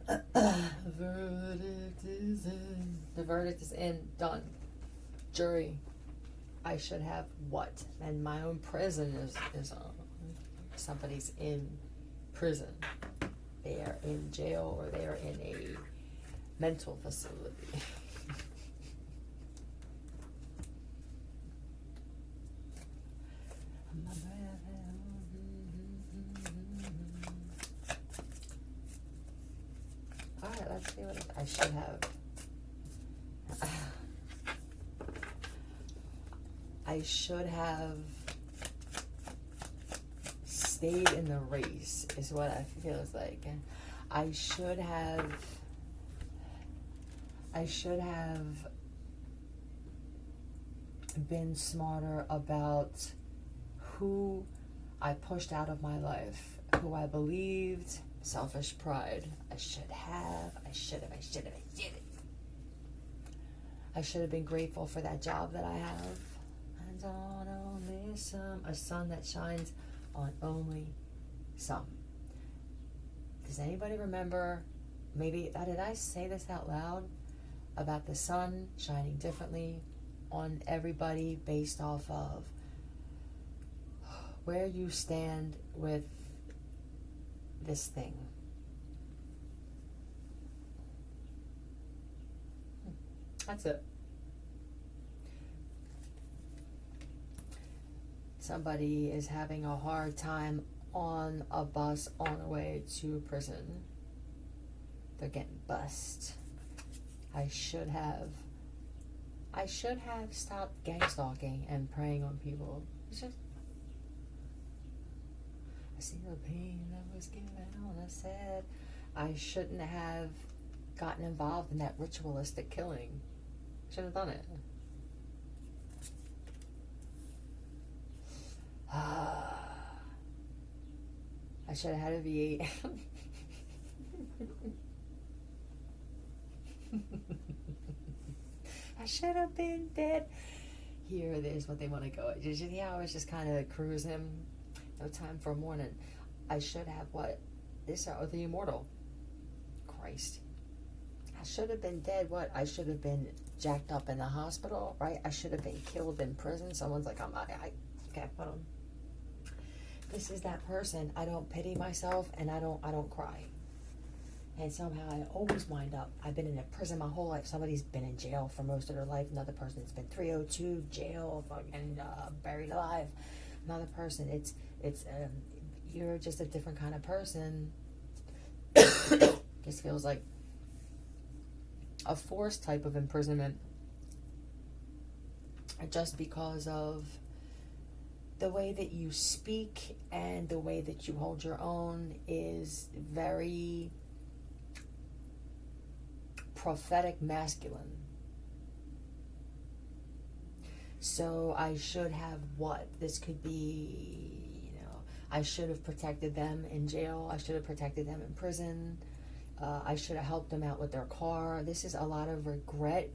Verdict is in. The verdict is in. Done. Jury. I should have what? And my own prison is somebody's in prison. They are in jail or they are in a mental facility. Alright, let's see what I should have. I should have stayed in the race, is what I feel like. I should have been smarter about who I pushed out of my life, who I believed. Selfish pride. I should have been grateful for that job that I have. And on only some, a sun that shines on only some. Does anybody remember, maybe, did I say this out loud? About the sun shining differently on everybody based off of where you stand with this thing. That's it. Somebody is having a hard time on a bus on the way to prison. They're getting bussed. I should have stopped gang stalking and preying on people. It's just, I see the pain that was given on. I said I shouldn't have gotten involved in that ritualistic killing. Shouldn't have done it. I should have had a V8. I should have been dead. Here it is what they want to go. Yeah, I was just kind of cruising. No time for a morning. I should have what? This are the immortal. Christ. I should have been dead. What? I should have been jacked up in the hospital, right? I should have been killed in prison. Someone's like, okay, hold on. This is that person. I don't pity myself and I don't cry. And somehow I always wind up, I've been in a prison my whole life. Somebody's been in jail for most of their life. Another person's been 302, jail, fucking buried alive. Another person, it's you're just a different kind of person. Just feels like a forced type of imprisonment. Just because of the way that you speak and the way that you hold your own is very prophetic masculine. So I should have what? This could be, I should have protected them in jail. I should have protected them in prison. I should have helped them out with their car. This is a lot of regret.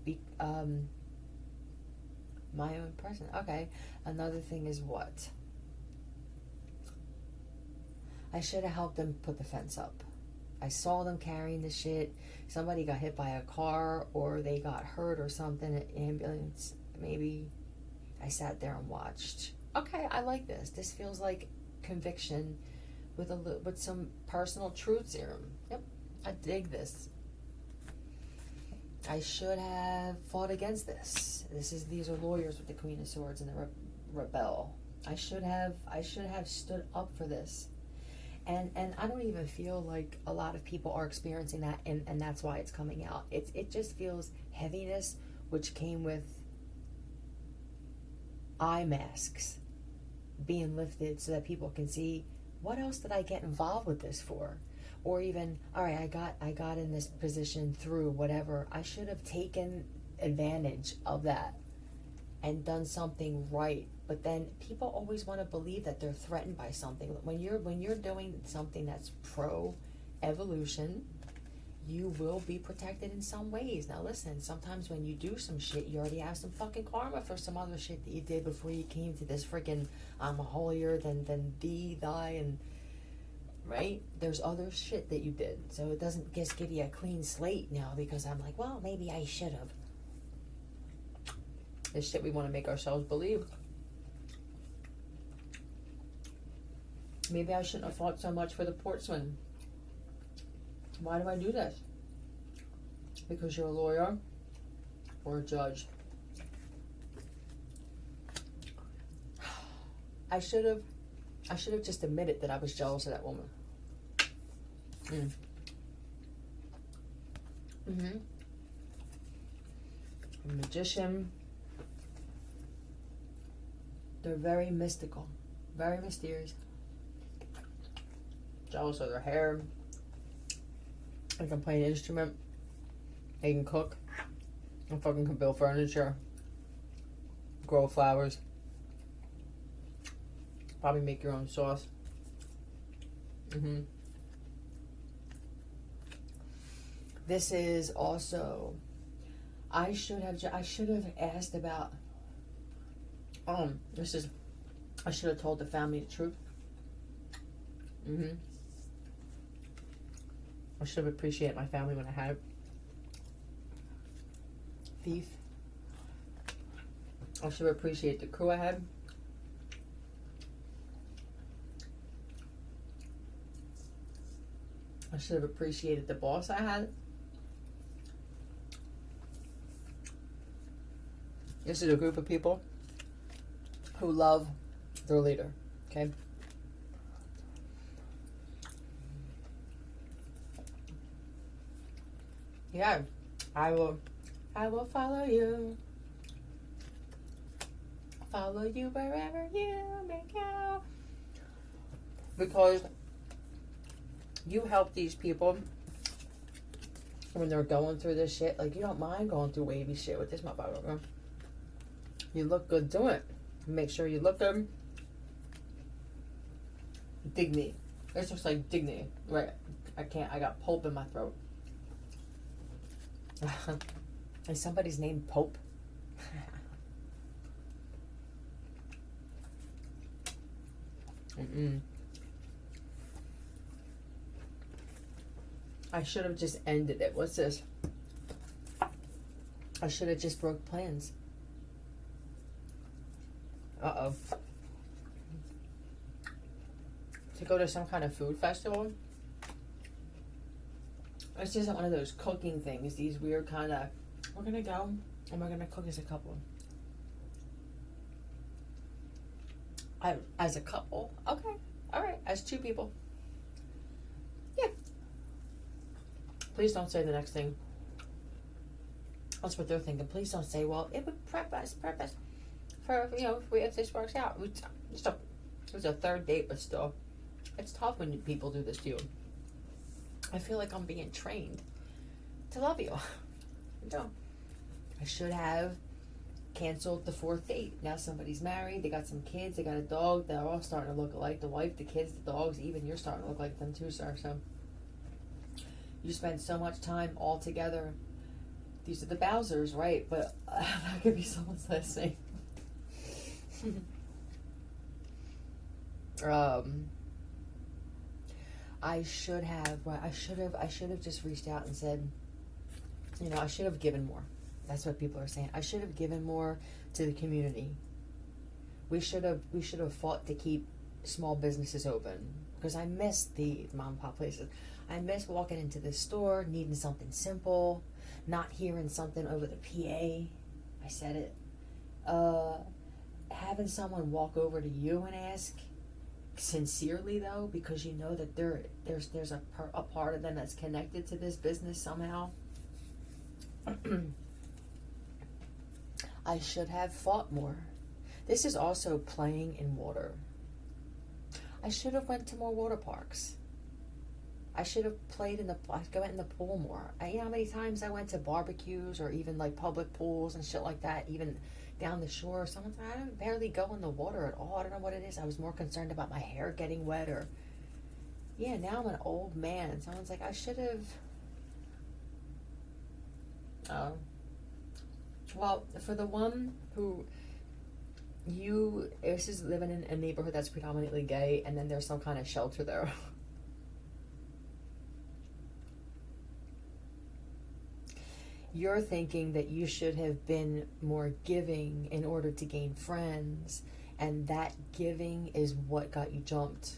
My own person. Okay. Another thing is what? I should have helped them put the fence up. I saw them carrying the shit. Somebody got hit by a car or they got hurt or something. An ambulance. Maybe I sat there and watched. Okay, I like this. This feels like conviction with some personal truth serum. Yep, I dig this. I should have fought against this. These are lawyers with the Queen of Swords and the rebel. I should have stood up for this. And I don't even feel like a lot of people are experiencing that, and that's why it's coming out. It just feels heaviness, which came with eye masks being lifted so that people can see, what else did I get involved with this for? Or even, all right, I got in this position through whatever. I should have taken advantage of that and done something right. But then people always want to believe that they're threatened by something. When you're doing something that's pro evolution, you will be protected in some ways. Now listen, sometimes when you do some shit, you already have some fucking karma for some other shit that you did before you came to this freaking I'm holier than thee, thy, and right? There's other shit that you did. So it doesn't just give you a clean slate now because I'm like, well, maybe I should have. This shit we want to make ourselves believe. Maybe I shouldn't have fought so much for the portsman. Why do I do this? Because you're a lawyer or a judge. I should have just admitted that I was jealous of that woman. A magician. They're very mystical, very mysterious. Jealous of their hair. They can play an instrument. They can cook. They fucking can build furniture. Grow flowers. Probably make your own sauce. This is also. I should have asked about. I should have told the family the truth. I should have appreciated my family when I had it. Thief. I should have appreciated the crew I had. I should have appreciated the boss I had. This is a group of people who love their leader, okay? Yeah, I will follow you. Follow you wherever you may go. Because you help these people when they're going through this shit. Like, you don't mind going through wavy shit with this motherfucker. You look good doing it. Make sure you look good. Dignity. It's just like dignity. Right. I got pulp in my throat. Is somebody's name Pope? I should have just ended it. What's this? I should have just broke plans. Uh-oh. To go to some kind of food festival. It's just one of those cooking things. These weird kind of, we're going to go and we're going to cook as a couple. As a couple? Okay. All right. As two people. Yeah. Please don't say the next thing. That's what they're thinking. Please don't say, well, it would prep us for, if this works out. It was a third date, but still. It's tough when people do this to you. I feel like I'm being trained to love you. No. I should have canceled the fourth date. Now somebody's married, they got some kids, they got a dog, they're all starting to look alike. The wife, the kids, the dogs, even you're starting to look like them too, sir. So you spend so much time all together. These are the Bowsers, right? But that could be someone's last name. I should have just reached out and said, I should have given more. That's what people are saying. I should have given more to the community. We should have fought to keep small businesses open, because I miss the mom and pop places. I miss walking into the store, needing something simple, not hearing something over the PA. I said it. Having someone walk over to you and ask sincerely, though, because you know that there's a part of them that's connected to this business somehow. I should have fought more. This is also playing in water. I should have went to more water parks. I should have went in the pool more. You know how many times I went to barbecues or even like public pools and shit like that, even down the shore. Someone's like, I don't barely go in the water at all. I don't know what it is. I was more concerned about my hair getting wet or... Yeah, now I'm an old man. Someone's like, I should have... Well, for the one who... This is living in a neighborhood that's predominantly gay, and then there's some kind of shelter there. You're thinking that you should have been more giving in order to gain friends, and that giving is what got you jumped.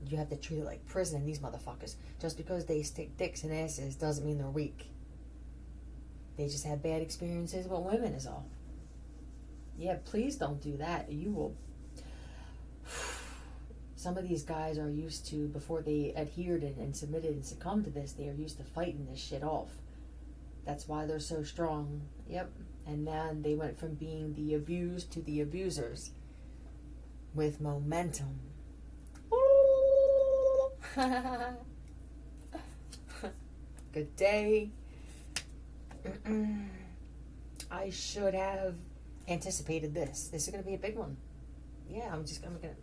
You have to treat it like prison, these motherfuckers. Just because they stick dicks in asses doesn't mean they're weak. They just had bad experiences with women is all. Yeah, please don't do that. You will... Some of these guys are used to, before they adhered and submitted and succumbed to this, they are used to fighting this shit off. That's why they're so strong. Yep. And then they went from being the abused to the abusers. With momentum. Good day. I should have anticipated this. This is going to be a big one. Yeah, I'm going to...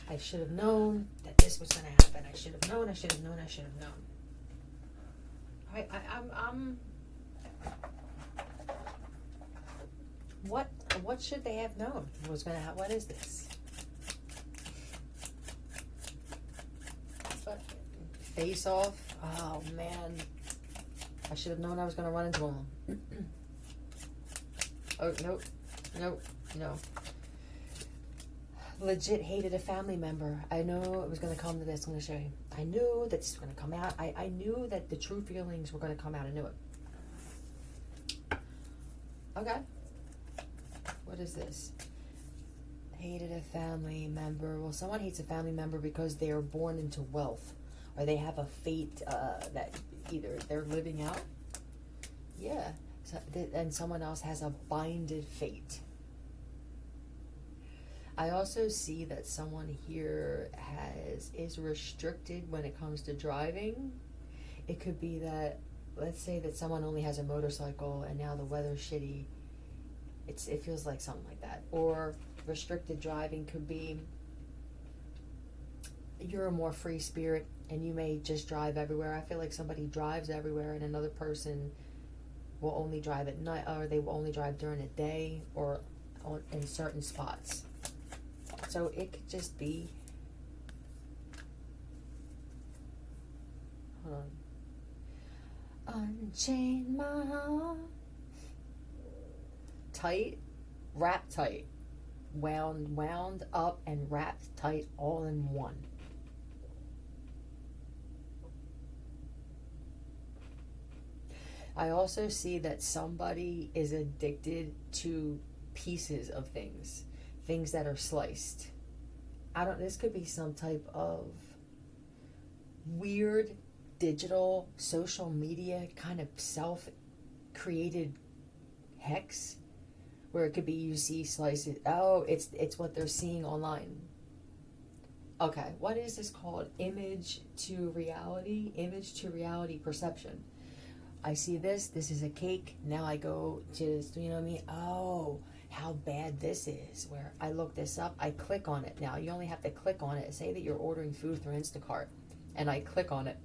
I should have known that this was going to happen. I should have known. I'm what should they have known was going to happen? What is this? Face off. Oh man, I should have known I was going to run into him. Oh no. Legit hated a family member. I know it was going to come to this. I'm going to show you. I knew that this was going to come out. I knew that the true feelings were going to come out. I knew it. Okay. What is this? Hated a family member. Well, someone hates a family member because they are born into wealth, or they have a fate that either they're living out. Yeah. So, and someone else has a binded fate. I also see that someone here is restricted when it comes to driving. It could be that, let's say that someone only has a motorcycle and now the weather's shitty. It feels like something like that. Or restricted driving could be you're a more free spirit and you may just drive everywhere. I feel like somebody drives everywhere and another person will only drive at night, or they will only drive during the day or in certain spots. So it could just be, hold on. Unchain my heart. Tight, wrapped tight. Wound up and wrapped tight all in one. I also see that somebody is addicted to pieces of things that are sliced. This could be some type of weird digital social media kind of self-created hex, where it could be you see slices. Oh, it's what they're seeing online. Okay, what is this called? Image to reality perception. I see this is a cake. Now I go to, you know what I mean? Oh, how bad this is, where I look this up, I click on it. Now you only have to click on it. Say that you're ordering food through Instacart and I click on it.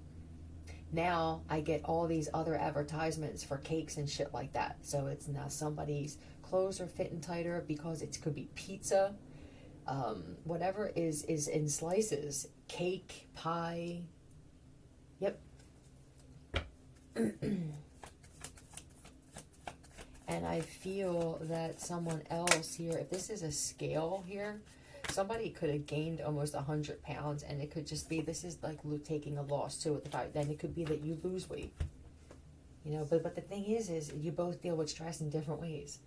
Now I get all these other advertisements for cakes and shit like that. So it's now somebody's clothes are fitting tighter because it could be pizza, whatever is in slices, cake, pie. Yep. And I feel that someone else here, if this is a scale here, somebody could have gained almost 100 pounds, and it could just be, this is like taking a loss too. Then it could be that you lose weight. You know, but the thing is you both deal with stress in different ways.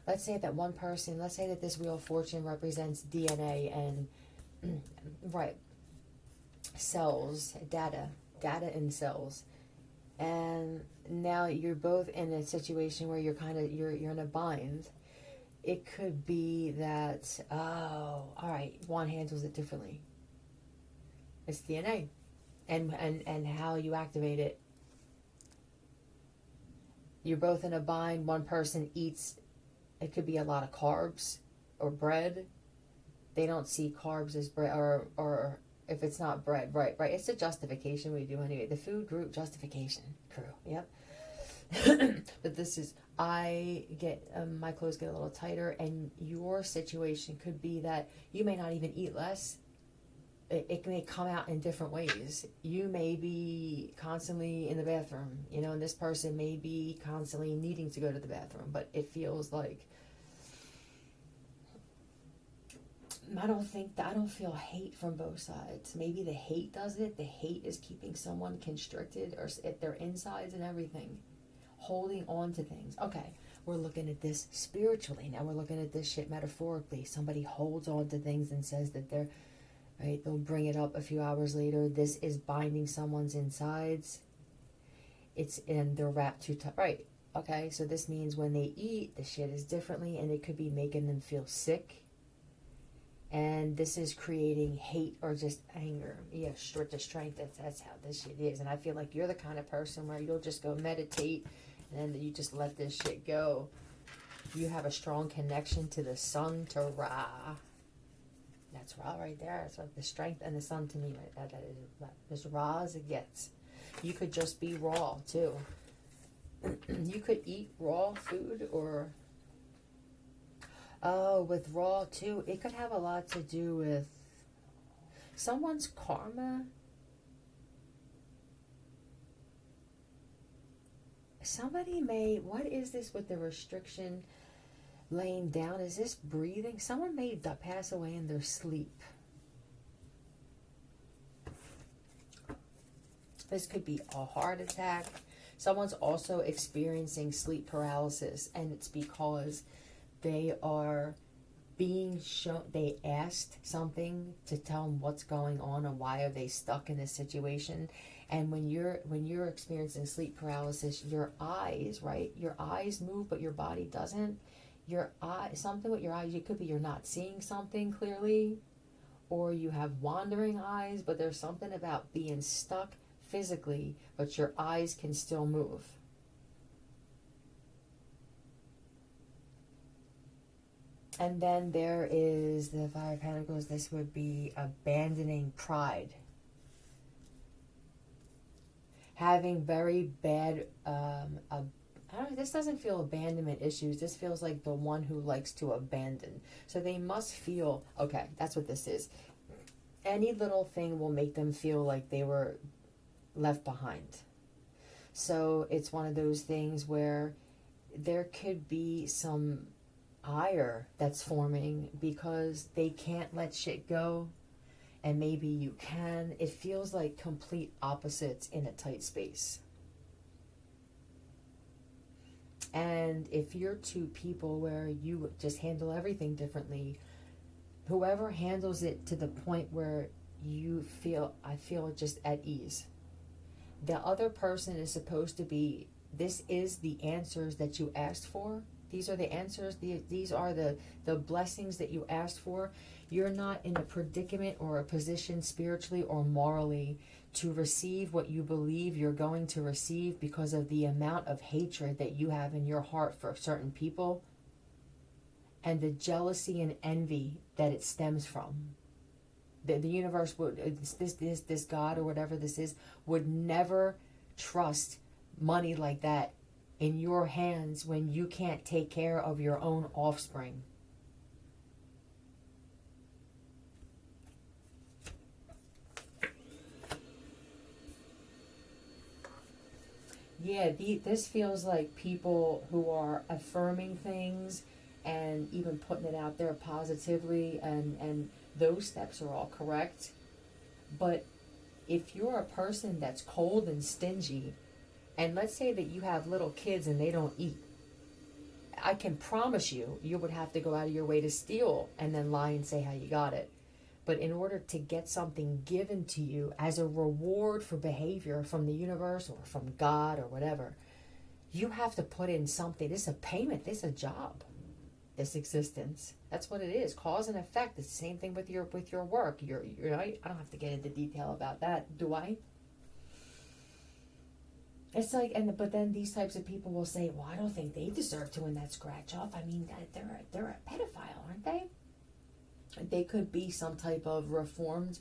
Let's say that one person, let's say that this Wheel of Fortune represents DNA and, right, cells, data in cells. And now you're both in a situation where you're in a bind. It could be that, oh, all right, one handles it differently. It's DNA, and how you activate it. You're both in a bind. One person eats, it could be a lot of carbs or bread. They don't see carbs as bread, or if it's not bread, right. It's a justification we do anyway. The food group justification crew, yep. But this is, I get, my clothes get a little tighter, and your situation could be that you may not even eat less. it may come out in different ways. You may be constantly in the bathroom, you know, and this person may be constantly needing to go to the bathroom, but it feels like, I don't feel hate from both sides. Maybe the hate does it. The hate is keeping someone constricted, or at their insides and everything, holding on to things. Okay, we're looking at this spiritually. Now we're looking at this shit metaphorically. Somebody holds on to things and says that they're, right, they'll bring it up a few hours later. This is binding someone's insides. And they're wrapped too tight. Right, okay, so this means when they eat, the shit is differently, and it could be making them feel sick. And this is creating hate or just anger. Yeah, the strength. That's how this shit is. And I feel like you're the kind of person where you'll just go meditate and then you just let this shit go. You have a strong connection to the sun, to Ra. That's Ra right there. That's like the strength and the sun to me. Right? That is as Ra as it gets. You could just be raw too. You could eat raw food or... Oh, with raw too, it could have a lot to do with someone's karma. Somebody may, what is this with the restriction laying down? Is this breathing? Someone may pass away in their sleep. This could be a heart attack. Someone's also experiencing sleep paralysis, and it's because they are being shown, they asked something to tell them what's going on and why are they stuck in this situation. And when you're experiencing sleep paralysis, your eyes, right? Your eyes move, but your body doesn't. Your eye, something with your eyes, it could be you're not seeing something clearly, or you have wandering eyes, but there's something about being stuck physically, but your eyes can still move. And then there is the Five of Pentacles. This would be abandoning pride. Having very bad, this doesn't feel abandonment issues. This feels like the one who likes to abandon. So they must feel, okay, that's what this is. Any little thing will make them feel like they were left behind. So it's one of those things where there could be some ire that's forming because they can't let shit go, and maybe you can. It feels like complete opposites in a tight space. And if you're two people where you just handle everything differently, whoever handles it to the point where I feel just at ease. The other person is supposed to be, this is the answers that you asked for. These are the answers. These are the blessings that you asked for. You're not in a predicament or a position spiritually or morally to receive what you believe you're going to receive because of the amount of hatred that you have in your heart for certain people and the jealousy and envy that it stems from. The universe would, this God or whatever this is, would never trust money like that in your hands when you can't take care of your own offspring. Yeah, this feels like people who are affirming things and even putting it out there positively, and those steps are all correct. But if you're a person that's cold and stingy, and let's say that you have little kids and they don't eat, I can promise you would have to go out of your way to steal and then lie and say how you got it. But in order to get something given to you as a reward for behavior from the universe or from God or whatever, you have to put in something. This is a payment. This is a job. This existence. That's what it is. Cause and effect. It's the same thing with your work. You're right. I don't have to get into detail about that, do I? It's like, but then these types of people will say, well, I don't think they deserve to win that scratch off. I mean, they're a pedophile, aren't they? They could be some type of reformed,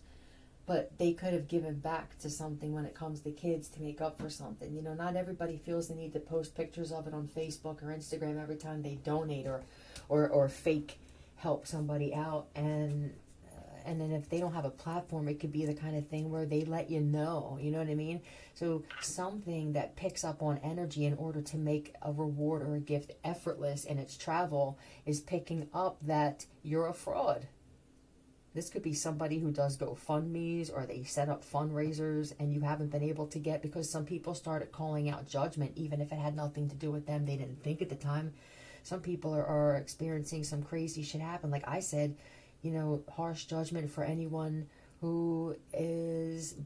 but they could have given back to something when it comes to kids to make up for something. You know, not everybody feels the need to post pictures of it on Facebook or Instagram every time they donate or fake help somebody out. And and then if they don't have a platform, it could be the kind of thing where they let you know, you know what I mean? So something that picks up on energy in order to make a reward or a gift effortless in its travel is picking up that you're a fraud. This could be somebody who does GoFundMes, or they set up fundraisers and you haven't been able to get, because some people started calling out judgment even if it had nothing to do with them. They didn't think at the time. Some people are experiencing some crazy shit happen. Like I said, you know, harsh judgment for anyone who is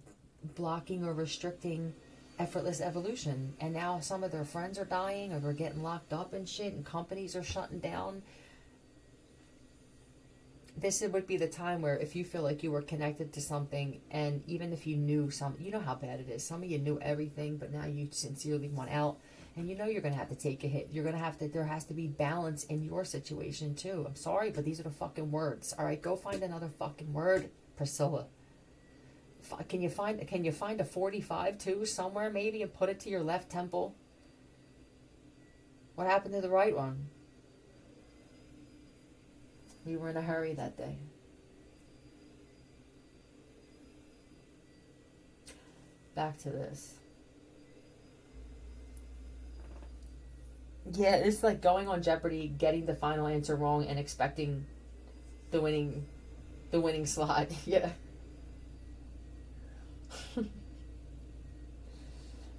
blocking or restricting effortless evolution. And now some of their friends are dying, or they're getting locked up and shit, and companies are shutting down. This would be the time where if you feel like you were connected to something, and even if you knew you know how bad it is. Some of you knew everything, but now you sincerely want out, and you know you're going to have to take a hit. You're going to have to, there has to be balance in your situation too. I'm sorry, but these are the fucking words. All right, go find another fucking word, Priscilla. Can you find a 45 too somewhere maybe, and put it to your left temple? What happened to the right one? We were in a hurry that day. Back to this. Yeah, it's like going on Jeopardy, getting the final answer wrong, and expecting the winning slot. Yeah.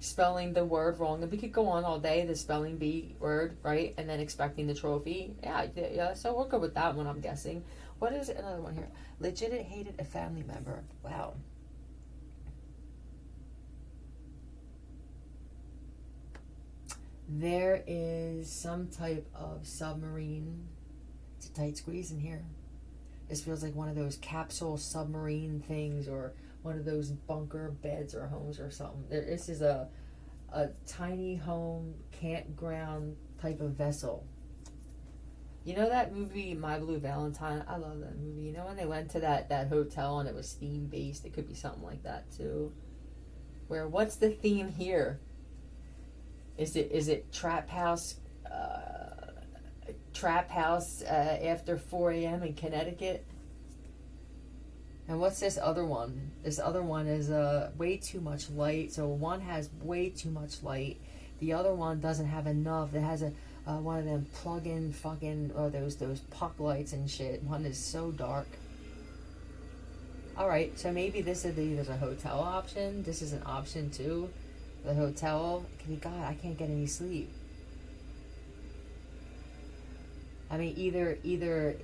Spelling the word wrong, and we could go on all day, the spelling bee word, right, and then expecting the trophy. Yeah, so we'll go with that one, I'm guessing. What is another one here? Legit hated a family member. Wow. There is some type of submarine. It's a tight squeeze in here. This feels like one of those capsule submarine things, or one of those bunker beds or homes or something. This is a tiny home campground type of vessel. You know that movie My Blue Valentine? I love that movie. You know when they went to that hotel and it was theme based? It could be something like that too. Where, what's the theme here? Is it trap house after 4 a.m. in Connecticut? And what's this other one? This other one is way too much light. So one has way too much light. The other one doesn't have enough. It has one of them plug-in fucking, or those puck lights and shit. One is so dark. All right, so maybe there's a hotel option. This is an option too. The hotel. God, I can't get any sleep. I mean, either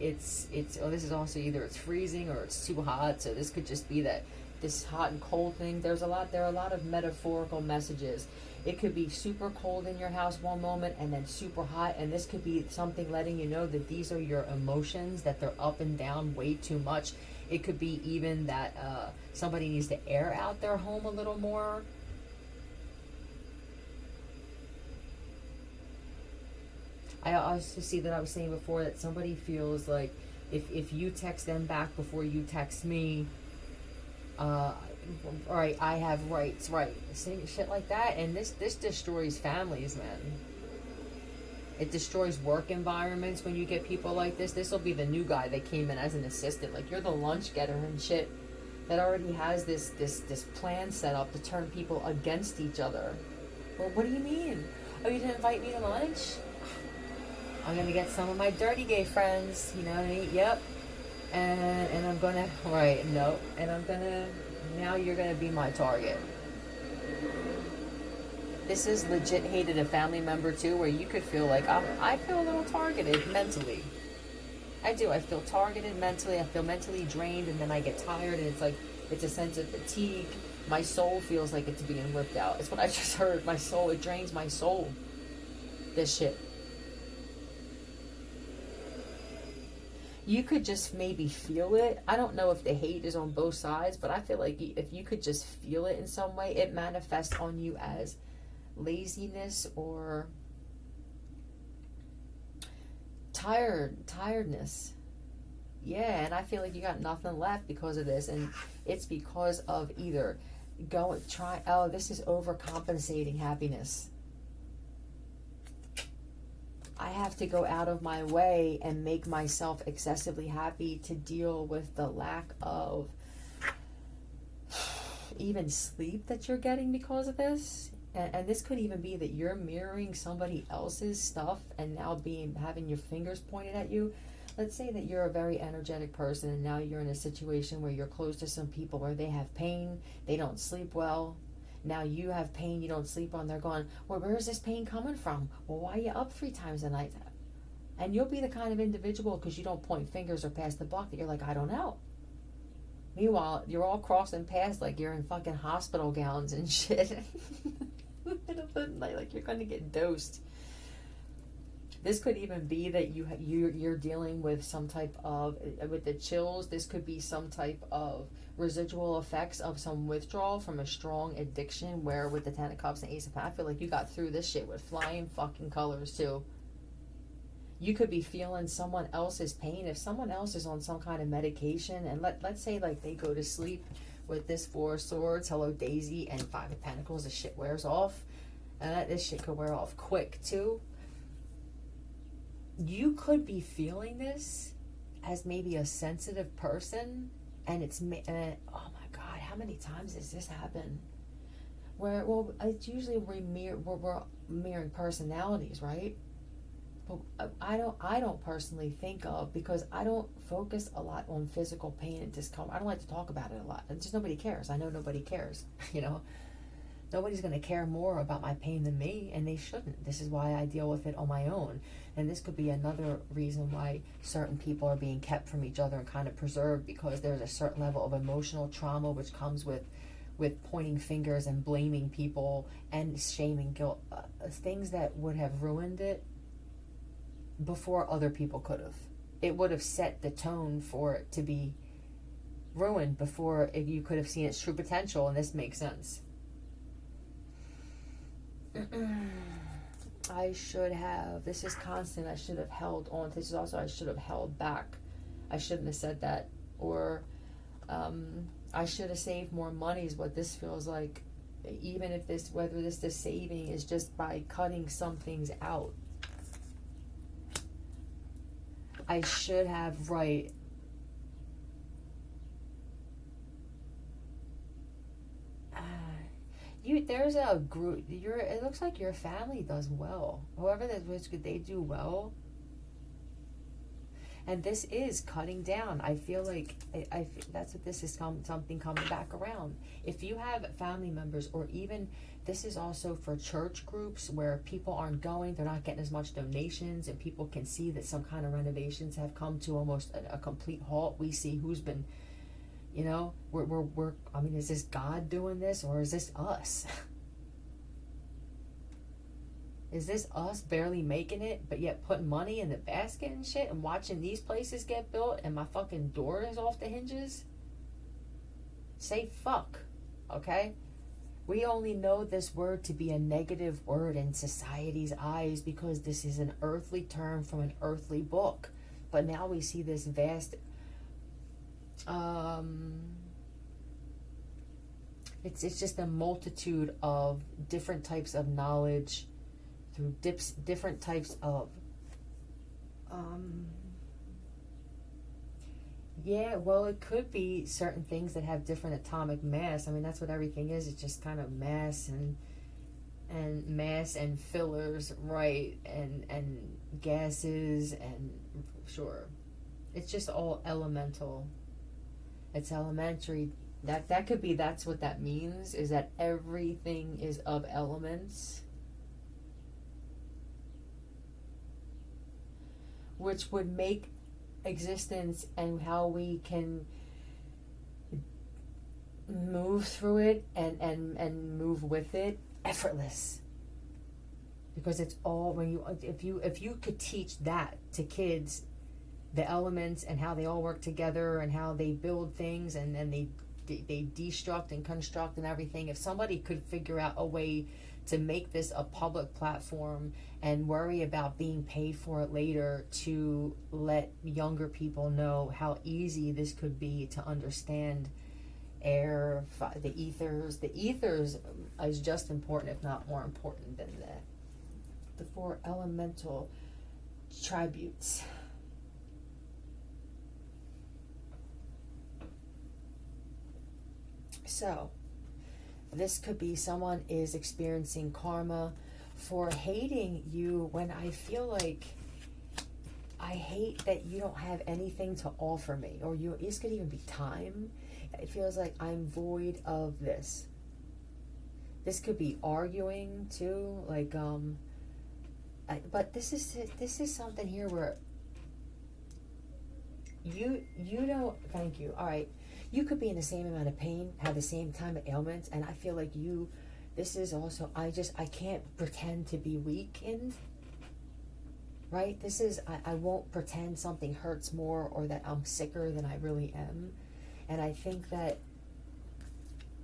it's this is also either it's freezing or it's too hot. So this could just be that this hot and cold thing. There are a lot of metaphorical messages. It could be super cold in your house one moment and then super hot, and this could be something letting you know that these are your emotions, that they're up and down way too much. It could be even that somebody needs to air out their home a little more. I also see that I was saying before that somebody feels like if you text them back before you text me, all right, I have rights, right? Same shit like that, and this destroys families, man. It destroys work environments when you get people like this. This will be the new guy that came in as an assistant, like you're the lunch getter and shit, that already has this plan set up to turn people against each other. Well, what do you mean? Oh, you didn't invite me to lunch? I'm gonna get some of my dirty gay friends, you know what I mean? Yep. And I'm gonna, right, no. And I'm gonna, now you're gonna be my target. This is legit hated a family member too, where you could feel like, I feel a little targeted mentally. I do, I feel targeted mentally, I feel mentally drained, and then I get tired, and it's like, it's a sense of fatigue. My soul feels like it's being ripped out. It's what I just heard, my soul, it drains my soul. This shit. You could just maybe feel it. I don't know if the hate is on both sides, but I feel like if you could just feel it in some way, it manifests on you as laziness or tiredness. Yeah, and I feel like you got nothing left because of this, and it's because of either this is overcompensating happiness. I have to go out of my way and make myself excessively happy to deal with the lack of even sleep that you're getting because of this. And this could even be that you're mirroring somebody else's stuff and now having your fingers pointed at you. Let's say that you're a very energetic person and now you're in a situation where you're close to some people where they have pain, they don't sleep well. Now you have pain, you don't sleep on. They're going, well, where is this pain coming from? Well, why are you up 3 times a night? And you'll be the kind of individual, because you don't point fingers or pass the buck, that you're like, I don't know. Meanwhile, you're all crossing paths like you're in fucking hospital gowns and shit. Like you're going to get dosed. This could even be that you're dealing with some type of, with the chills, this could be some type of residual effects of some withdrawal from a strong addiction, where with the Ten of Cups and Ace of Pentacles, I feel like you got through this shit with flying fucking colors too. You could be feeling someone else's pain. If someone else is on some kind of medication, and let's say like they go to sleep with this 4 of Swords, hello Daisy, and 5 of Pentacles, the shit wears off. And this shit could wear off quick too. You could be feeling this as maybe a sensitive person, and oh my God, how many times has this happened? Where, well, it's usually we're mirroring personalities, right? But I don't personally think of, because I don't focus a lot on physical pain and discomfort. I don't like to talk about it a lot. And just nobody cares. I know nobody cares, you know. Nobody's going to care more about my pain than me, and they shouldn't. This is why I deal with it on my own. And this could be another reason why certain people are being kept from each other and kind of preserved, because there's a certain level of emotional trauma which comes with pointing fingers and blaming people and shame and guilt, things that would have ruined it before other people could have. It would have set the tone for it to be ruined before you could have seen its true potential, and this makes sense. This is constant, I should have held on. This is also, I should have held back. I shouldn't have said that. Or I should have saved more money is what this feels like. Even if whether this saving is just by cutting some things out. I should have, right. There's a group. It looks like your family does well. Whoever that was, they do well. And this is cutting down. I feel like that's what this is. Something coming back around. If you have family members, or even this is also for church groups where people aren't going, they're not getting as much donations, and people can see that some kind of renovations have come to almost a complete halt. We see who's been. You know, I mean, is this God doing this, or is this us? Is this us barely making it, but yet putting money in the basket and shit, and watching these places get built, and my fucking door is off the hinges? Say fuck, okay? We only know this word to be a negative word in society's eyes because this is an earthly term from an earthly book. But now we see this vast... it's just a multitude of different types of knowledge through different types of yeah, well, it could be certain things that have different atomic mass. I mean, that's what everything is. It's just kind of mass and mass and fillers, right, and gases, and sure, it's just all elemental. It's elementary. That could be, that's what that means, is that everything is of elements. Which would make existence and how we can move through it and move with it effortless. Because it's all, if you could teach that to kids, the elements and how they all work together and how they build things and they destruct and construct and everything. If somebody could figure out a way to make this a public platform and worry about being paid for it later, to let younger people know how easy this could be to understand air, the ethers. The ethers is just important, if not more important than the 4 elemental. tributes. So, this could be someone is experiencing karma for hating you when I feel like I hate that you don't have anything to offer me, or this could even be time. It feels like I'm void of this. This could be arguing too, like but this is something here where you don't. Thank you. All right, you could be in the same amount of pain, have the same time of ailments, and I feel like this is also, I can't pretend to be weakened, right? This is, I won't pretend something hurts more or that I'm sicker than I really am. And I think that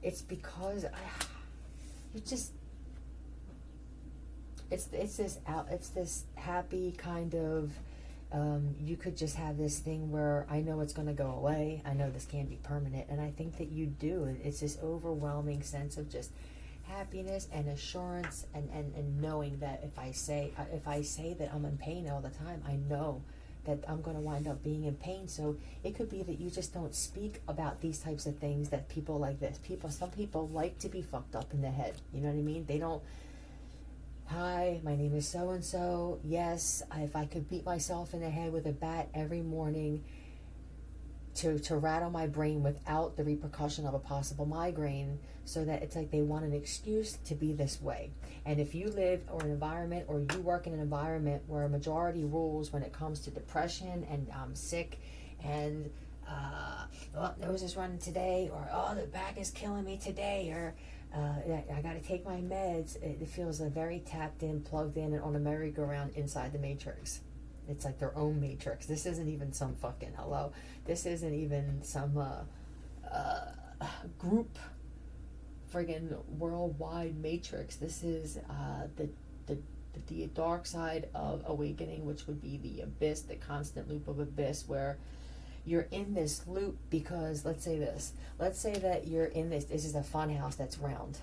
it's because it's this happy kind of, you could just have this thing where I know it's going to go away. I know this can't be permanent. And I think that you do. It's this overwhelming sense of just happiness and assurance and knowing that if I say that I'm in pain all the time, I know that I'm going to wind up being in pain. So it could be that you just don't speak about these types of things that people like this. Some people like to be fucked up in the head. You know what I mean? They don't, hi, my name is so-and-so. Yes, if I could beat myself in the head with a bat every morning to rattle my brain without the repercussion of a possible migraine, so that it's like they want an excuse to be this way. And if you live or an environment, or you work in an environment where a majority rules when it comes to depression and I'm sick and nose is running today, or the back is killing me today, or I got to take my meds, it feels very tapped in, plugged in, and on a merry-go-round inside the matrix. It's like their own matrix. This isn't even some fucking hello. This isn't even some group friggin' worldwide matrix. This is the dark side of awakening, which would be the abyss, the constant loop of abyss, where you're in this loop because let's say that you're in this is a fun house that's round.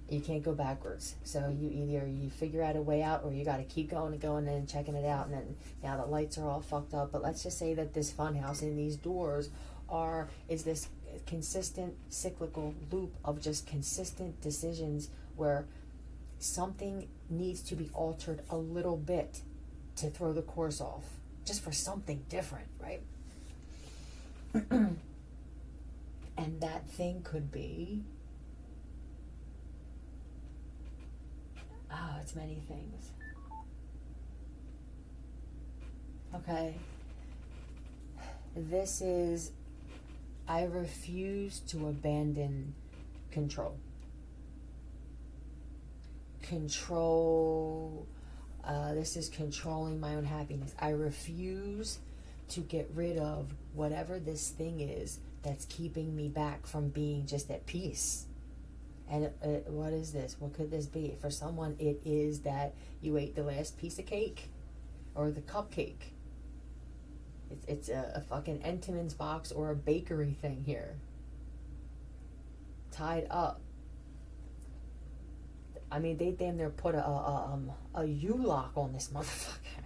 You can't go backwards. So you figure out a way out, or you got to keep going and checking it out. And then now the lights are all fucked up. But let's just say that this funhouse and these doors is this consistent cyclical loop of just consistent decisions where something needs to be altered a little bit to throw the course off, just for something different, right? And that thing could be, it's many things. Okay. This is, I refuse to abandon control. This is controlling my own happiness. I refuse to get rid of whatever this thing is that's keeping me back from being just at peace. And what is this? What could this be? For someone, it is that you ate the last piece of cake or the cupcake. It's a fucking Entenmann's box or a bakery thing here. Tied up. I mean, they damn near put a U-lock on this motherfucker.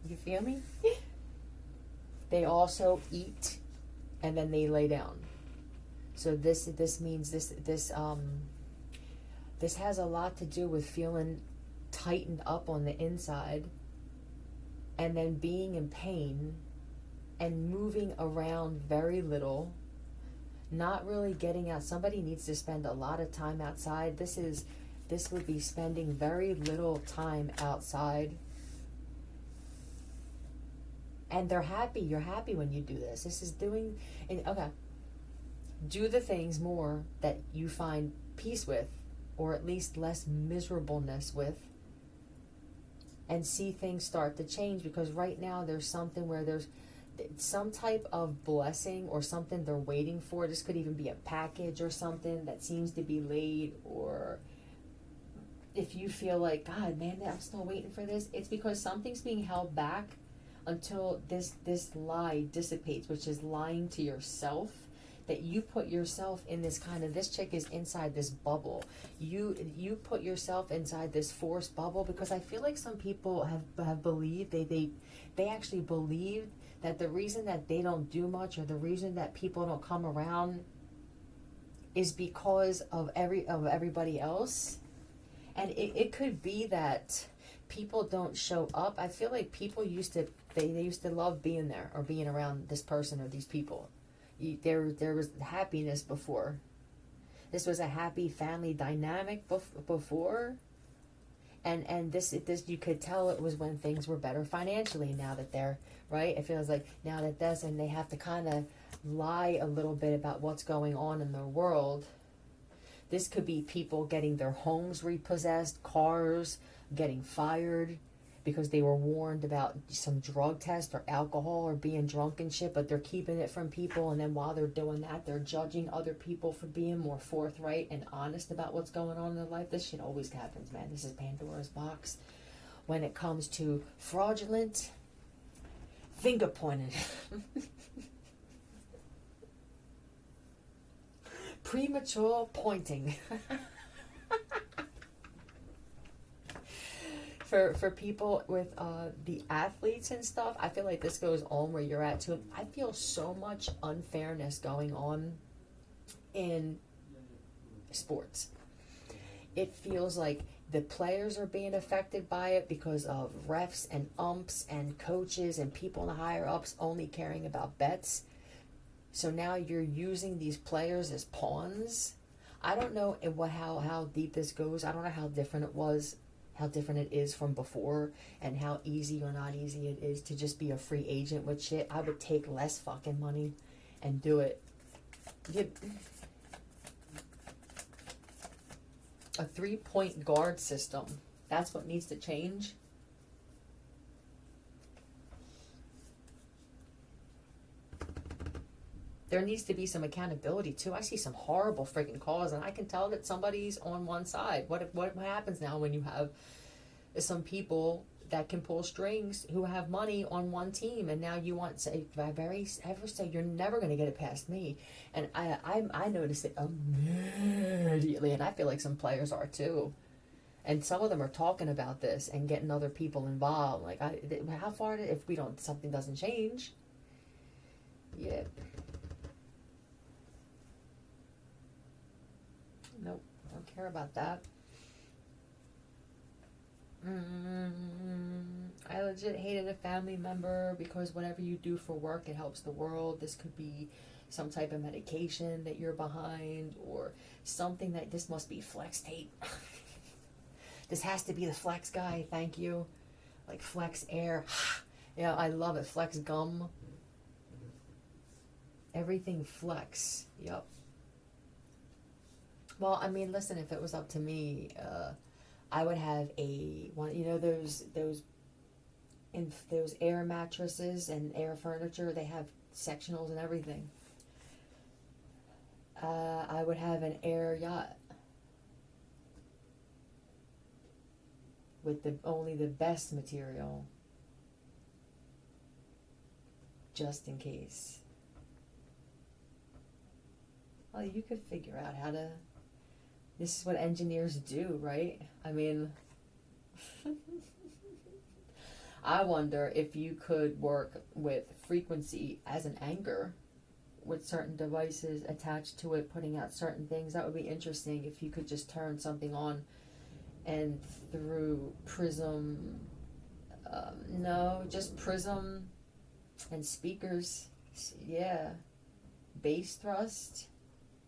You feel me? They also eat and then they lay down. So this means this has a lot to do with feeling tightened up on the inside, and then being in pain and moving around very little, not really getting out. Somebody needs to spend a lot of time outside. This would be spending very little time outside. And they're happy. You're happy when you do this. This is doing, okay. Do the things more that you find peace with, or at least less miserableness with, and see things start to change. Because right now there's something where there's some type of blessing or something they're waiting for. This could even be a package or something that seems to be late, or if you feel like, God, man, I'm still waiting for this, it's because something's being held back until this lie dissipates, which is lying to yourself, that you put yourself in this kind of, this chick is inside this bubble. You put yourself inside this forced bubble, because I feel like some people have believed, they actually believed that the reason that they don't do much, or the reason that people don't come around, is because of everybody else. And it could be that people don't show up. I feel like people used to, they used to love being there or being around this person or these people. There was happiness before. This was a happy family dynamic before. And this you could tell it was when things were better financially. Now that they're, right, it feels like now that this, and they have to kind of lie a little bit about what's going on in their world. This could be people getting their homes repossessed, cars getting fired because they were warned about some drug test or alcohol or being drunk and shit, but they're keeping it from people. And then while they're doing that, they're judging other people for being more forthright and honest about what's going on in their life. This shit always happens, man. This is Pandora's box. When it comes to fraudulent, finger pointed, premature pointing. For people with the athletes and stuff, I feel like this goes on where you're at too. I feel so much unfairness going on in sports. It feels like the players are being affected by it because of refs and umps and coaches and people in the higher ups only caring about bets. So now you're using these players as pawns. I don't know how deep this goes. I don't know how different it was, how different it is from before, and how easy or not easy it is to just be a free agent with shit. I would take less fucking money and do it. A 3-point guard system. That's what needs to change. There needs to be some accountability too. I see some horrible freaking calls, and I can tell that somebody's on one side. What happens now when you have some people that can pull strings who have money on one team, and now you want say you're never going to get it past me, and I notice it immediately, and I feel like some players are too, and some of them are talking about this and getting other people involved. Like, how far if something doesn't change? Yeah. Nope, don't care about that. I legit hated a family member because whatever you do for work, it helps the world. This could be some type of medication that you're behind, or something that this must be flex tape. This has to be the flex guy, thank you. Like flex air. Yeah, I love it. Flex gum. Everything flex. Yep. Well, I mean, listen, if it was up to me, I would have those air mattresses and air furniture, they have sectionals and everything. I would have an air yacht with only the best material, just in case. Well, you could figure out how to. This is what engineers do, right? I mean, I wonder if you could work with frequency as an anchor with certain devices attached to it, putting out certain things. That would be interesting if you could just turn something on and through prism, just prism and speakers, yeah, bass thrust,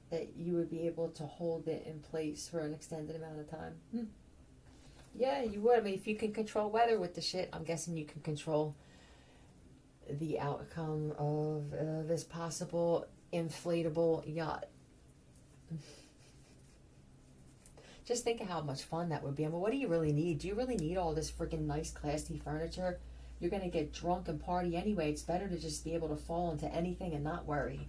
that you would be able to hold it in place for an extended amount of time. Yeah, you would. I mean, if you can control weather with the shit, I'm guessing you can control the outcome of this possible inflatable yacht. Just think of how much fun that would be. I mean, what do you really need? Do you really need all this freaking nice, classy furniture? You're going to get drunk and party anyway. It's better to just be able to fall into anything and not worry.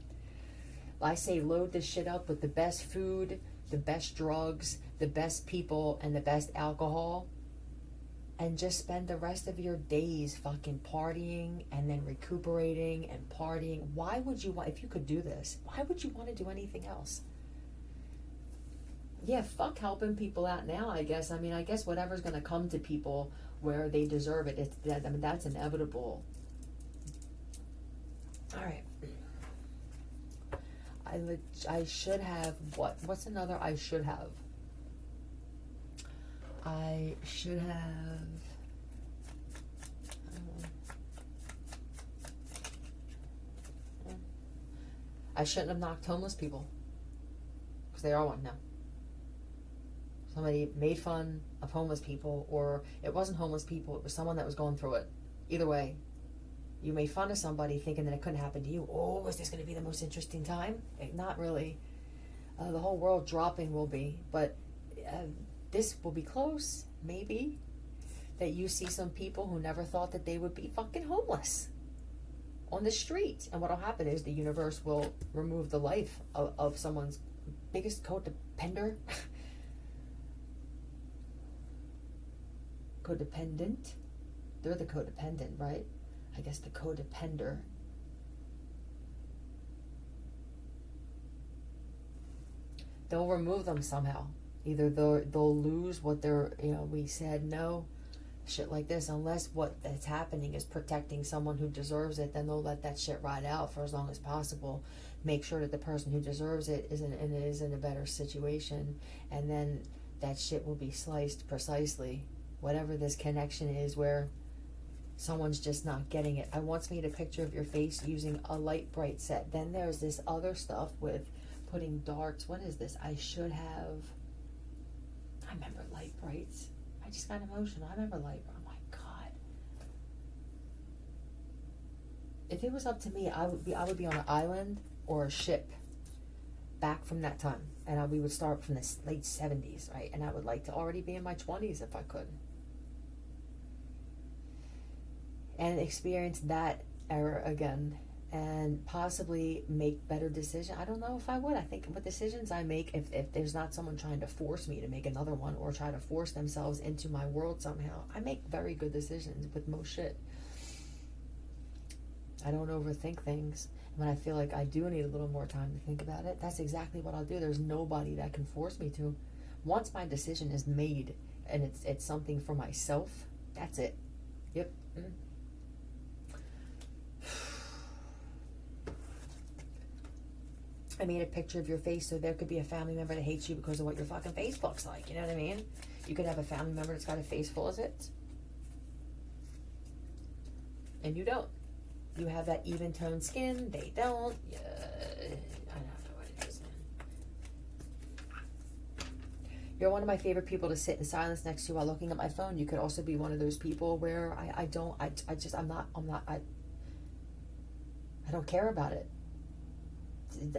I say load this shit up with the best food, the best drugs, the best people, and the best alcohol. and just spend the rest of your days fucking partying and then recuperating and partying. Why would you want, if you could do this, why would you want to do anything else? Yeah, fuck helping people out now, I guess. I mean, I guess whatever's going to come to people where they deserve it, it's that, I mean, that's inevitable. All right. I should have, what's another I should have? I should have, I shouldn't have knocked homeless people, because they are one now. Somebody made fun of homeless people, or it wasn't homeless people, it was someone that was going through it. Either way, you made fun of somebody thinking that it couldn't happen to you. Oh, is this going to be the most interesting time? Not really. The whole world dropping will be, but this will be close, maybe, that you see some people who never thought that they would be fucking homeless on the street. And what will happen is the universe will remove the life of someone's biggest codependent. Codependent. They're the codependent, right? I guess the codepender. They'll remove them somehow. Either they'll lose what they're, we said no, shit like this, unless what that's happening is protecting someone who deserves it, then they'll let that shit ride out for as long as possible. Make sure that the person who deserves it is in a better situation, and then that shit will be sliced precisely. Whatever this connection is where someone's just not getting it. I once made a picture of your face using a light bright set. Then there's this other stuff with putting darks. What is this? I remember light brights. I just got emotional. I remember light. Oh my God. If it was up to me, I would be on an island or a ship back from that time. And we would start from the late 70s, right? And I would like to already be in my 20s if I could. And experience that era again. And possibly make better decisions. I don't know if I would. I think what decisions I make, if there's not someone trying to force me to make another one or try to force themselves into my world somehow, I make very good decisions with most shit. I don't overthink things. When I feel like I do need a little more time to think about it, that's exactly what I'll do. There's nobody that can force me to. Once my decision is made and it's something for myself, that's it. Yep. I made a picture of your face so there could be a family member that hates you because of what your fucking face looks like. You know what I mean? You could have a family member that's got a face full of zits. And you don't. You have that even toned skin. They don't. I don't know what it is, man. You're one of my favorite people to sit in silence next to while looking at my phone. You could also be one of those people where I don't care about it.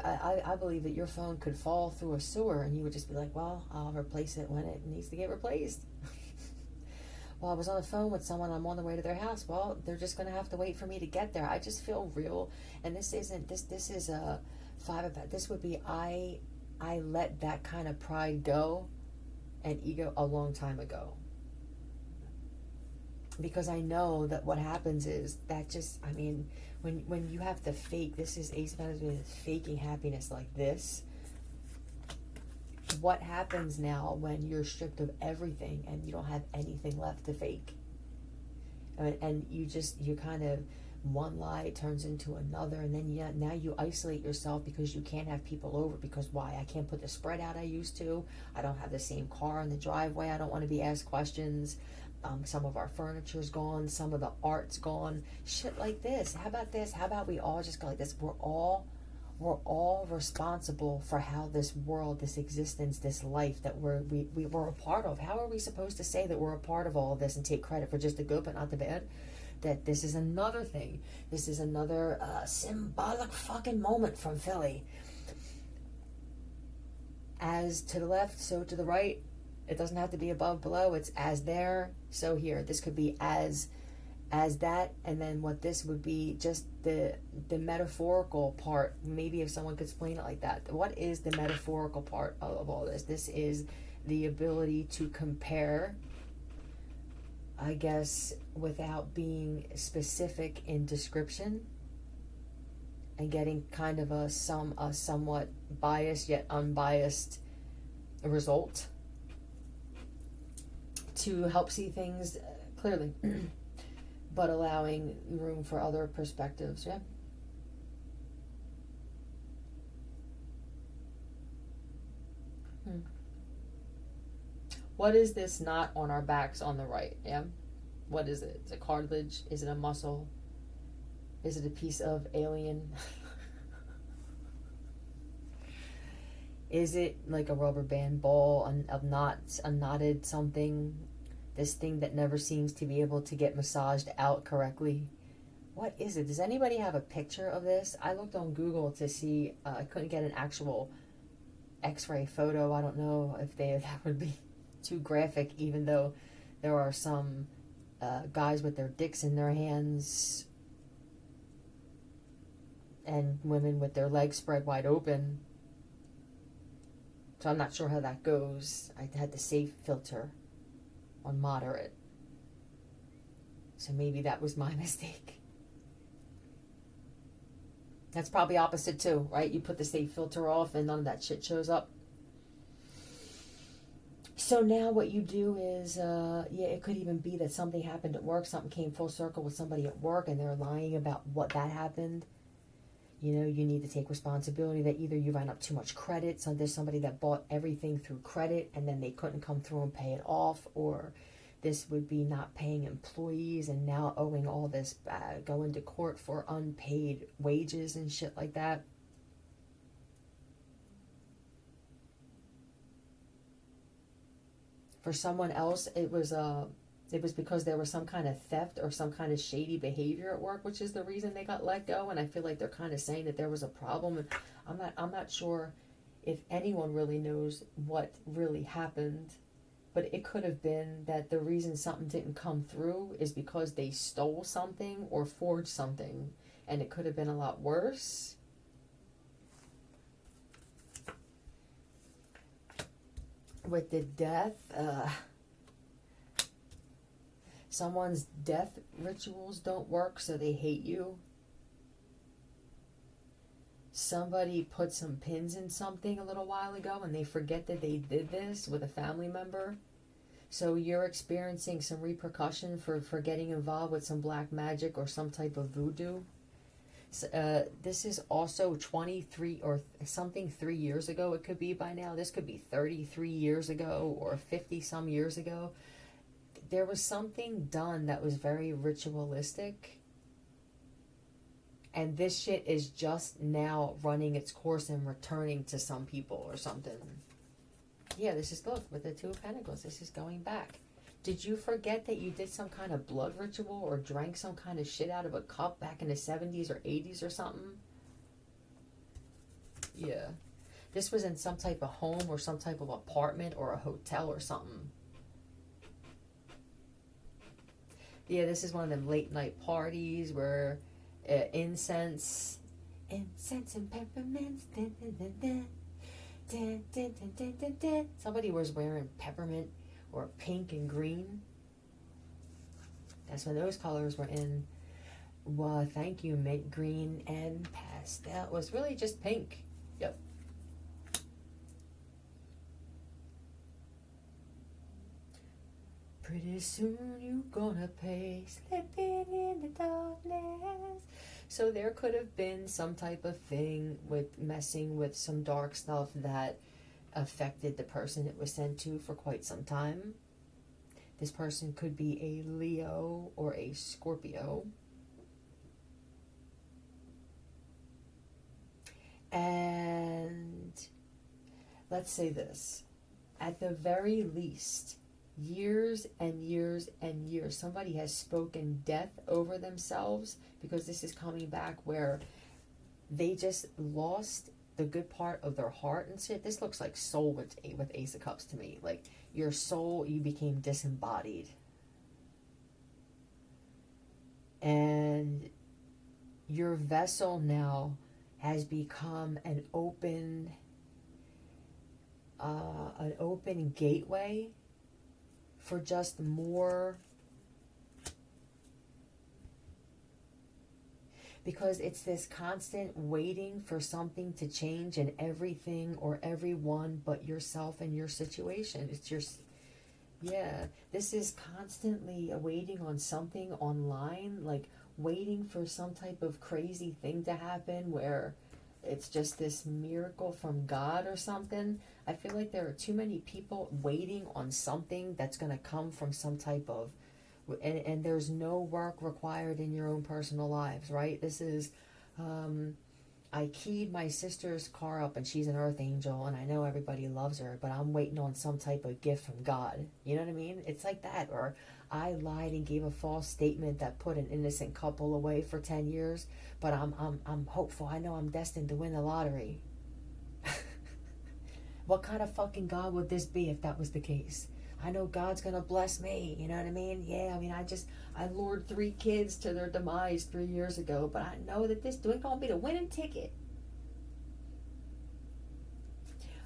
I believe that your phone could fall through a sewer and you would just be like, well, I'll replace it when it needs to get replaced. Well, I was on the phone with someone, I'm on the way to their house. Well, they're just going to have to wait for me to get there. I just feel real. And this is a this would be, I let that kind of pride go and ego a long time ago. Because I know that what happens is that just, I mean, when you have to fake, this is Ace of Pentacles is faking happiness like this. What happens now when you're stripped of everything and you don't have anything left to fake? And you kind of, one lie turns into another, and then now you isolate yourself because you can't have people over. Because why? I can't put the spread out I used to. I don't have the same car in the driveway. I don't want to be asked questions. Some of our furniture's gone. Some of the art's gone. Shit like this. How about this? How about we all just go like this? We're all responsible for how this world, this existence, this life that we're a part of. How are we supposed to say that we're a part of all of this and take credit for just the good but not the bad? That this is another thing. This is another symbolic fucking moment from Philly. As to the left, so to the right. It doesn't have to be above, below. It's as there, so here. This could be as that, and then what this would be, just the metaphorical part. Maybe if someone could explain it like that. What is the metaphorical part of all this? This is the ability to compare I guess, without being specific in description and getting kind of a somewhat biased yet unbiased result to help see things clearly, but allowing room for other perspectives. Yeah. What is this knot on our backs on the right? Yeah. What is it? Is it cartilage? Is it a muscle? Is it a piece of alien? Is it like a rubber band ball of knots, a knotted something? This thing that never seems to be able to get massaged out correctly? What is it? Does anybody have a picture of this? I looked on Google to see. I couldn't get an actual X-ray photo. I don't know if that would be too graphic, even though there are some guys with their dicks in their hands and women with their legs spread wide open. So I'm not sure how that goes. I had the safe filter on moderate. So maybe that was my mistake. That's probably opposite too, right? You put the safe filter off and none of that shit shows up. So now what you do is, it could even be that something happened at work, something came full circle with somebody at work and they're lying about what that happened. You know, you need to take responsibility that either you ran up too much credit, so there's somebody that bought everything through credit and then they couldn't come through and pay it off, or this would be not paying employees and now owing all this, going to court for unpaid wages and shit like that. For someone else, it was because there was some kind of theft or some kind of shady behavior at work, which is the reason they got let go. And I feel like they're kind of saying that there was a problem. And I'm not sure if anyone really knows what really happened, but it could have been that the reason something didn't come through is because they stole something or forged something, and it could have been a lot worse. With the death, someone's death rituals don't work, so they hate you. Somebody put some pins in something a little while ago and they forget that they did this with a family member. So you're experiencing some repercussion for getting involved with some black magic or some type of voodoo. This is also 23 or something 3 years ago. It could be by now. This could be 33 years ago or 50 some years ago. There was something done that was very ritualistic. And this shit is just now running its course and returning to some people or something. Yeah, this is, look, with the Two of Pentacles. This is going back. Did you forget that you did some kind of blood ritual or drank some kind of shit out of a cup back in the 70s or 80s or something? Yeah. This was in some type of home or some type of apartment or a hotel or something. Yeah, this is one of them late night parties where incense and peppermints. Somebody was wearing peppermint or pink and green. That's when those colors were in. Well, thank you, mint green and pastel. It was really just pink. Yep. Pretty soon you gonna pay, slipping in the darkness. So there could have been some type of thing with messing with some dark stuff that affected the person it was sent to for quite some time. This person could be a Leo or a Scorpio. And let's say this, at the very least, years and years and years, somebody has spoken death over themselves, because this is coming back where they just lost the good part of their heart and shit. This looks like soul with Ace of Cups to me. Like your soul, you became disembodied. And your vessel now has become an open gateway for just more Because it's this constant waiting for something to change in everything or everyone but yourself and your situation. It's your, yeah, this is constantly waiting on something online, like waiting for some type of crazy thing to happen where it's just this miracle from God or something. I feel like there are too many people waiting on something that's going to come from some type of, and there's no work required in your own personal lives, right? This is, I keyed my sister's car up and she's an earth angel and I know everybody loves her, but I'm waiting on some type of gift from God. You know what I mean? It's like that. Or I lied and gave a false statement that put an innocent couple away for 10 years, but I'm hopeful. I know I'm destined to win the lottery. What kind of fucking God would this be if that was the case? I know God's gonna bless me, you know what I mean? Yeah, I mean, I lured 3 kids to their demise 3 years ago, but I know that this ain't gonna be the winning ticket.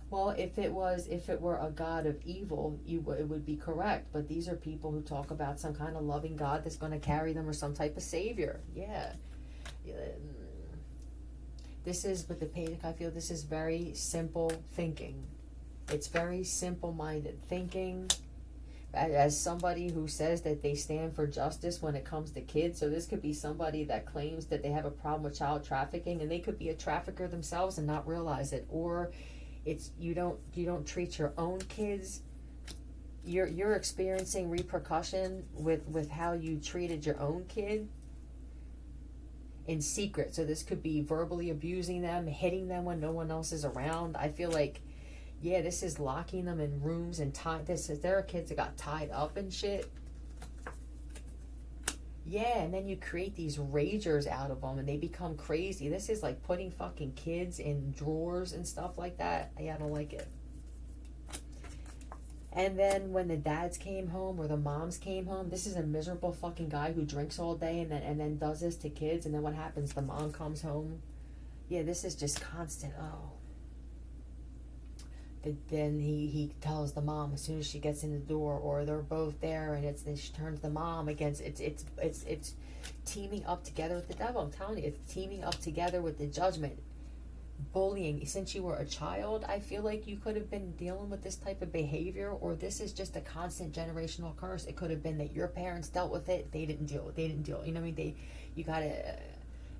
Well, if it were a God of evil, it would be correct. But these are people who talk about some kind of loving God that's going to carry them or some type of savior. Yeah. This is, with the Padic, I feel this is very simple thinking. It's very simple-minded thinking. As somebody who says that they stand for justice when it comes to kids, so this could be somebody that claims that they have a problem with child trafficking, and they could be a trafficker themselves and not realize it. Or it's you don't treat your own kids. You're experiencing repercussion with how you treated your own kid in secret. So this could be verbally abusing them, hitting them when no one else is around. I feel like, yeah, this is locking them in rooms and there are kids that got tied up and shit. Yeah, and then you create these ragers out of them and they become crazy. This is like putting fucking kids in drawers and stuff like that. Yeah, I don't like it. And then when the dads came home or the moms came home, this is a miserable fucking guy who drinks all day and then does this to kids. And then what happens? The mom comes home. Yeah, this is just constant. Oh. Then he tells the mom as soon as she gets in the door, or they're both there, and she turns the mom against. It's teaming up together with the devil. I'm telling you, it's teaming up together with the judgment, bullying. Since you were a child, I feel like you could have been dealing with this type of behavior, or this is just a constant generational curse. It could have been that your parents dealt with it. They didn't deal. You know what I mean? You gotta.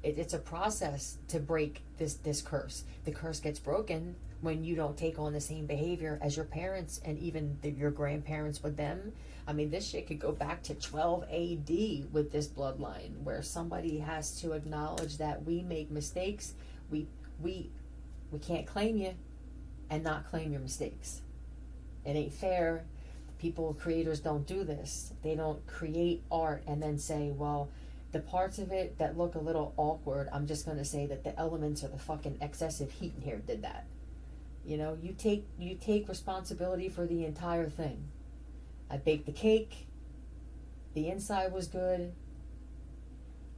It's a process to break this curse. The curse gets broken when you don't take on the same behavior as your parents and even your grandparents with them. I mean, this shit could go back to 12 AD with this bloodline, where somebody has to acknowledge that we make mistakes. We can't claim you and not claim your mistakes. It ain't fair. Creators don't do this. They don't create art and then say, well, the parts of it that look a little awkward, I'm just going to say that the elements or the fucking excessive heat in here did that. You know, you take responsibility for the entire thing. I baked the cake. The inside was good.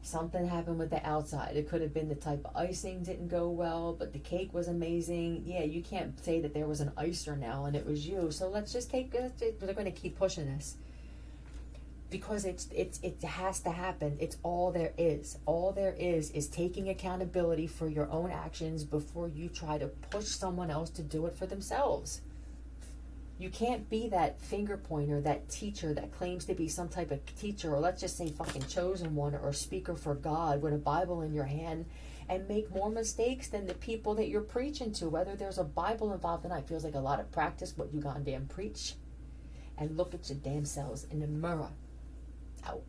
Something happened with the outside. It could have been the type of icing didn't go well, but the cake was amazing. Yeah, you can't say that there was an icer now and it was you. So let's just they're going to keep pushing this. Because it has to happen. It's all there is. All there is taking accountability for your own actions before you try to push someone else to do it for themselves. You can't be that finger pointer, that teacher that claims to be some type of teacher, or let's just say fucking chosen one or speaker for God with a Bible in your hand, and make more mistakes than the people that you're preaching to. Whether there's a Bible involved or not, it feels like a lot of practice what you goddamn preach. And look at your damn selves in the mirror. Out.